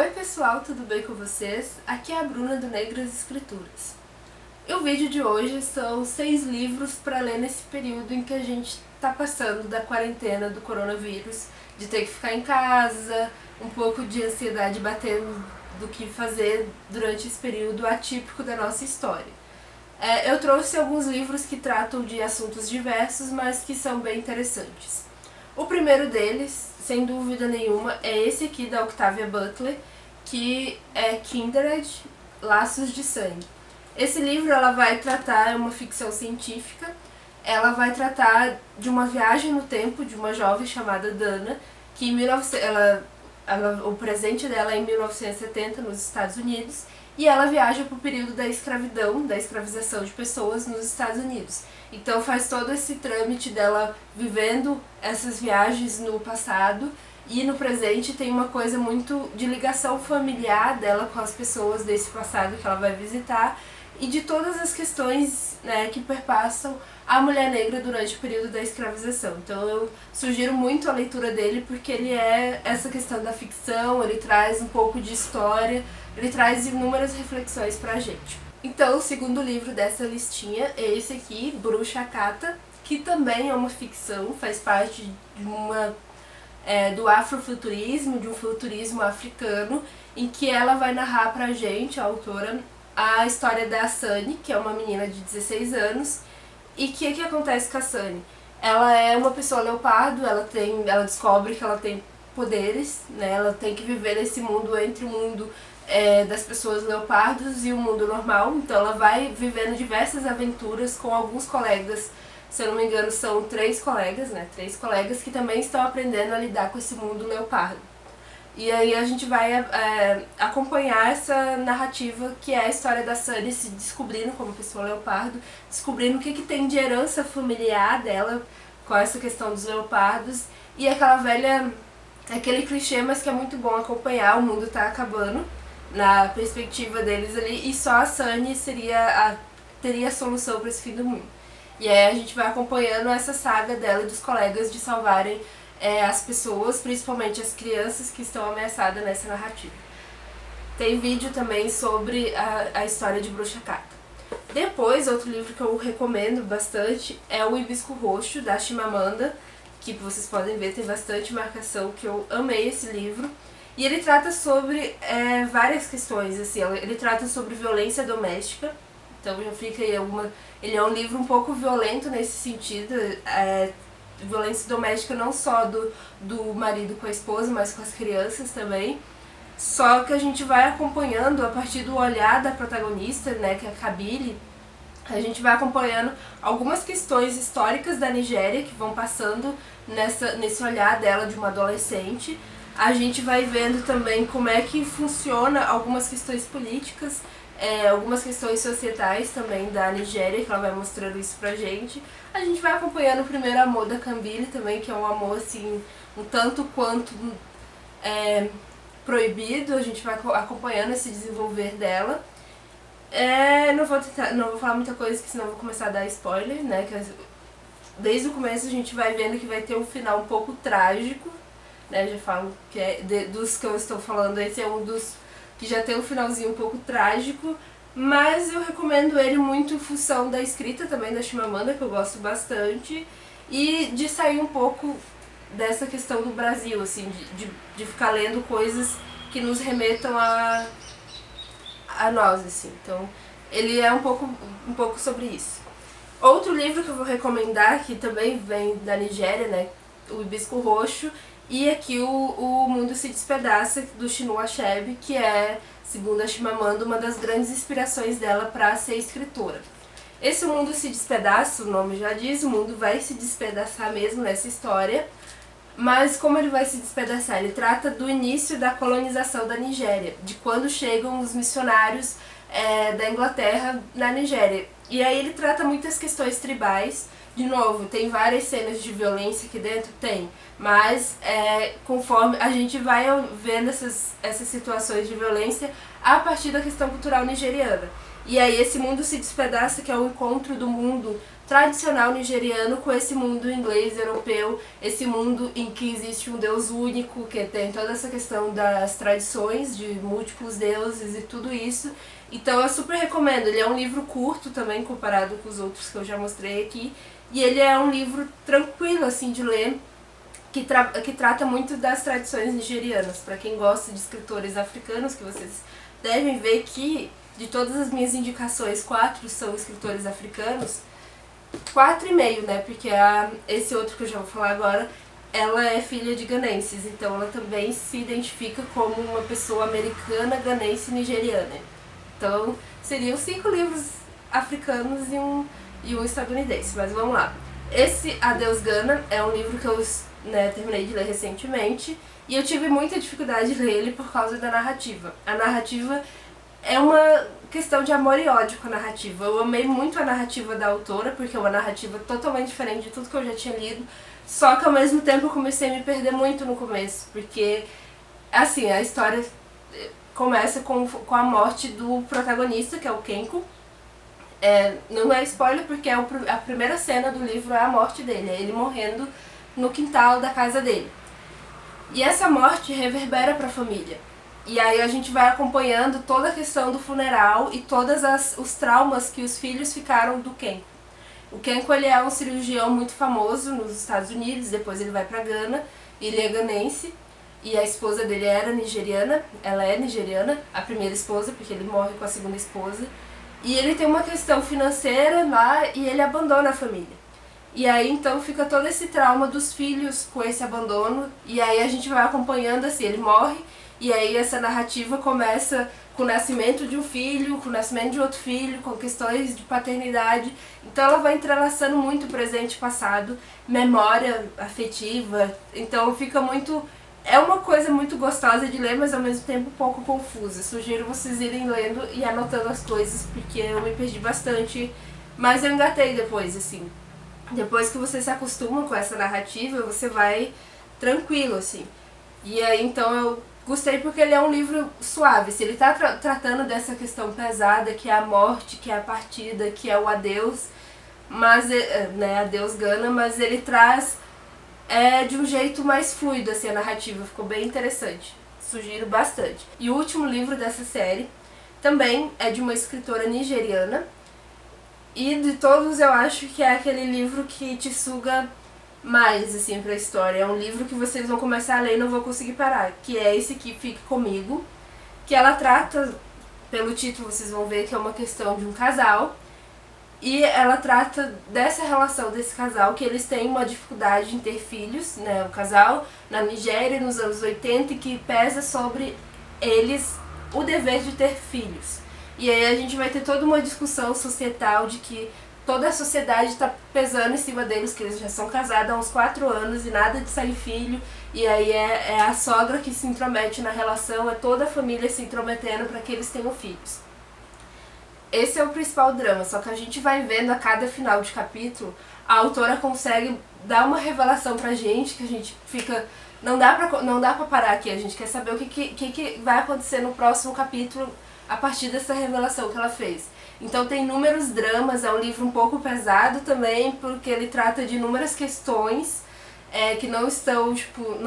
Oi pessoal, tudo bem com vocês? Aqui é a Bruna do Negras Escrituras. E o vídeo de hoje são 6 livros para ler nesse período em que a gente está passando da quarentena do coronavírus, de ter que ficar em casa, um pouco de ansiedade batendo do que fazer durante esse período atípico da nossa história. Eu trouxe alguns livros que tratam de assuntos diversos, mas que são bem interessantes. O primeiro deles, sem dúvida nenhuma, é esse aqui da Octavia Butler, que é Kindred, Laços de Sangue. Esse livro ela vai tratar, é uma ficção científica, ela vai tratar de uma viagem no tempo de uma jovem chamada Dana, que o presente dela é em 1970 nos Estados Unidos, e ela viaja para o período da escravidão, da escravização de pessoas nos Estados Unidos. Então faz todo esse trâmite dela vivendo essas viagens no passado, e no presente tem uma coisa muito de ligação familiar dela com as pessoas desse passado que ela vai visitar, e de todas as questões, né, que perpassam a mulher negra durante o período da escravização. Então eu sugiro muito a leitura dele, porque ele é essa questão da ficção, ele traz um pouco de história, ele traz inúmeras reflexões pra gente. Então o segundo livro dessa listinha é esse aqui, Bruxa Cata, que também é uma ficção, faz parte de do afrofuturismo, de um futurismo africano, em que ela vai narrar pra gente, a autora, a história da Sunny, que é uma menina de 16 anos. E o que acontece com a Sunny? Ela é uma pessoa leopardo, ela descobre que ela tem poderes, né? Ela tem que viver nesse mundo entre o mundo das pessoas leopardos e o mundo normal. Então ela vai vivendo diversas aventuras com alguns colegas, se eu não me engano são 3 colegas, né? 3 colegas que também estão aprendendo a lidar com esse mundo leopardo. E aí a gente vai acompanhar essa narrativa que é a história da Sunny se descobrindo como pessoa leopardo, descobrindo o que tem de herança familiar dela com essa questão dos leopardos, e aquele clichê, mas que é muito bom acompanhar. O mundo tá acabando na perspectiva deles ali, e só a Sunny teria a solução para esse fim do mundo. E aí a gente vai acompanhando essa saga dela e dos colegas de salvarem as pessoas, principalmente as crianças que estão ameaçadas nessa narrativa. Tem vídeo também sobre a história de Bruxa Cata. Depois, outro livro que eu recomendo bastante é o Hibisco Roxo, da Chimamanda, que vocês podem ver, tem bastante marcação, que eu amei esse livro. E ele trata sobre várias questões, assim, ele trata sobre violência doméstica, então já fica aí ele é um livro um pouco violento nesse sentido, violência doméstica não só do marido com a esposa, mas com as crianças também. Só que a gente vai acompanhando a partir do olhar da protagonista, né, que é a Kabili. A gente vai acompanhando algumas questões históricas da Nigéria que vão passando nesse olhar dela de uma adolescente. A gente vai vendo também como é que funciona algumas questões políticas, algumas questões societais também da Nigéria, que ela vai mostrando isso pra gente. A gente vai acompanhando o primeiro amor da Kabili também, que é um amor assim, um tanto quanto proibido. A gente vai acompanhando esse desenvolver dela. Não vou falar muita coisa, que senão eu vou começar a dar spoiler, né? Que desde o começo a gente vai vendo que vai ter um final um pouco trágico, né? Já falo que dos que eu estou falando, esse é um dos que já tem um finalzinho um pouco trágico, mas eu recomendo ele muito em função da escrita também da Chimamanda, que eu gosto bastante, e de sair um pouco dessa questão do Brasil, assim, de ficar lendo coisas que nos remetam a nós, assim. Então, ele é um pouco sobre isso. Outro livro que eu vou recomendar, que também vem da Nigéria, né, o Hibisco Roxo, e aqui o Mundo se Despedaça, do Chinua Achebe, que é, segundo a Chimamanda, uma das grandes inspirações dela para ser escritora. Esse Mundo se Despedaça, o nome já diz, o mundo vai se despedaçar mesmo nessa história, mas como ele vai se despedaçar? Ele trata do início da colonização da Nigéria, de quando chegam os missionários da Inglaterra na Nigéria. E aí ele trata muitas questões tribais. De novo, tem várias cenas de violência aqui dentro? Tem. Mas conforme a gente vai vendo essas situações de violência a partir da questão cultural nigeriana. E aí esse Mundo se Despedaça, que é o encontro do mundo tradicional nigeriano com esse mundo inglês, europeu, esse mundo em que existe um Deus único, que tem toda essa questão das tradições de múltiplos deuses e tudo isso. Então eu super recomendo. Ele é um livro curto também comparado com os outros que eu já mostrei aqui, e ele é um livro tranquilo assim de ler, que trata muito das tradições nigerianas. Para quem gosta de escritores africanos, que vocês devem ver que de todas as minhas indicações, 4 são escritores africanos. 4,5, né? Porque esse outro que eu já vou falar agora, ela é filha de ganenses, então ela também se identifica como uma pessoa americana, ganense e nigeriana. Então seriam 5 livros africanos e um estadunidense, mas vamos lá. Esse Adeus Gana é um livro que eu terminei de ler recentemente, e eu tive muita dificuldade de ler ele por causa da narrativa. A narrativa é uma questão de amor e ódio com a narrativa. Eu amei muito a narrativa da autora, porque é uma narrativa totalmente diferente de tudo que eu já tinha lido, só que ao mesmo tempo eu comecei a me perder muito no começo, porque assim, a história começa com a morte do protagonista, que é o Kenko. Não é spoiler, porque a primeira cena do livro é a morte dele, é ele morrendo no quintal da casa dele. E essa morte reverbera para a família. E aí a gente vai acompanhando toda a questão do funeral e todos os traumas que os filhos ficaram do Kenko. O Kenko, ele é um cirurgião muito famoso nos Estados Unidos, depois ele vai para Gana, ele é ganense, e a esposa dele era nigeriana, ela é nigeriana, a primeira esposa, porque ele morre com a segunda esposa. E ele tem uma questão financeira lá e ele abandona a família. E aí então fica todo esse trauma dos filhos com esse abandono, e aí a gente vai acompanhando assim, ele morre, e aí essa narrativa começa com o nascimento de um filho, com o nascimento de outro filho, com questões de paternidade. Então ela vai entrelaçando muito presente e passado, memória afetiva, então fica muito... É uma coisa muito gostosa de ler, mas ao mesmo tempo um pouco confusa. Sugiro vocês irem lendo e anotando as coisas, porque eu me perdi bastante, mas eu engatei depois, assim. Depois que você se acostuma com essa narrativa, você vai tranquilo, assim. E aí, então, eu gostei porque ele é um livro suave. Se ele tá tratando dessa questão pesada, que é a morte, que é a partida, que é o adeus, mas, adeus Gana, mas ele traz de um jeito mais fluido, assim, a narrativa. Ficou bem interessante. Sugiro bastante. E o último livro dessa série também é de uma escritora nigeriana. E de todos eu acho que é aquele livro que te suga mais, assim, pra história. É um livro que vocês vão começar a ler e não vão conseguir parar. Que é esse aqui, Fique Comigo. Que ela trata, pelo título vocês vão ver que é uma questão de um casal. E ela trata dessa relação desse casal, que eles têm uma dificuldade em ter filhos, né? O casal na Nigéria nos anos 80, que pesa sobre eles o dever de ter filhos. E aí a gente vai ter toda uma discussão societal de que toda a sociedade está pesando em cima deles, que eles já são casados há uns 4 anos e nada de sair filho. E aí é a sogra que se intromete na relação, é toda a família se intrometendo para que eles tenham filhos. Esse é o principal drama, só que a gente vai vendo a cada final de capítulo, a autora consegue dar uma revelação pra gente, que a gente fica... Não dá pra parar aqui, a gente quer saber o que vai acontecer no próximo capítulo a partir dessa revelação que ela fez. Então tem inúmeros dramas, é um livro um pouco pesado também, porque ele trata de inúmeras questões que não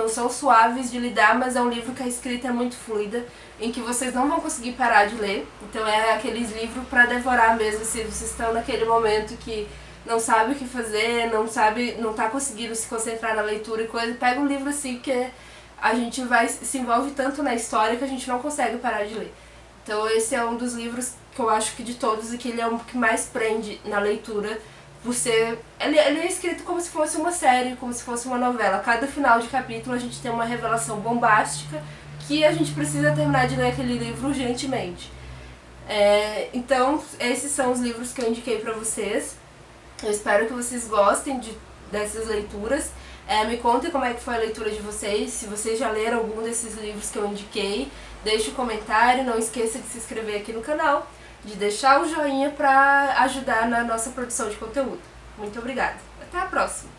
são suaves de lidar, mas é um livro que a escrita é muito fluida, em que vocês não vão conseguir parar de ler. Então é aqueles livros para devorar mesmo, se vocês estão naquele momento que não sabe o que fazer, não tá conseguindo se concentrar na leitura e coisa, pega um livro assim que a gente se envolve tanto na história que a gente não consegue parar de ler. Então esse é um dos livros que eu acho que de todos e que ele é um que mais prende na leitura. Ele é escrito como se fosse uma série, como se fosse uma novela. Cada final de capítulo a gente tem uma revelação bombástica que a gente precisa terminar de ler aquele livro urgentemente. Então, esses são os livros que eu indiquei pra vocês. Eu espero que vocês gostem dessas leituras. Me contem como é que foi a leitura de vocês, se vocês já leram algum desses livros que eu indiquei. Deixe um comentário, não esqueça de se inscrever aqui no canal, de deixar o joinha para ajudar na nossa produção de conteúdo. Muito obrigada. Até a próxima!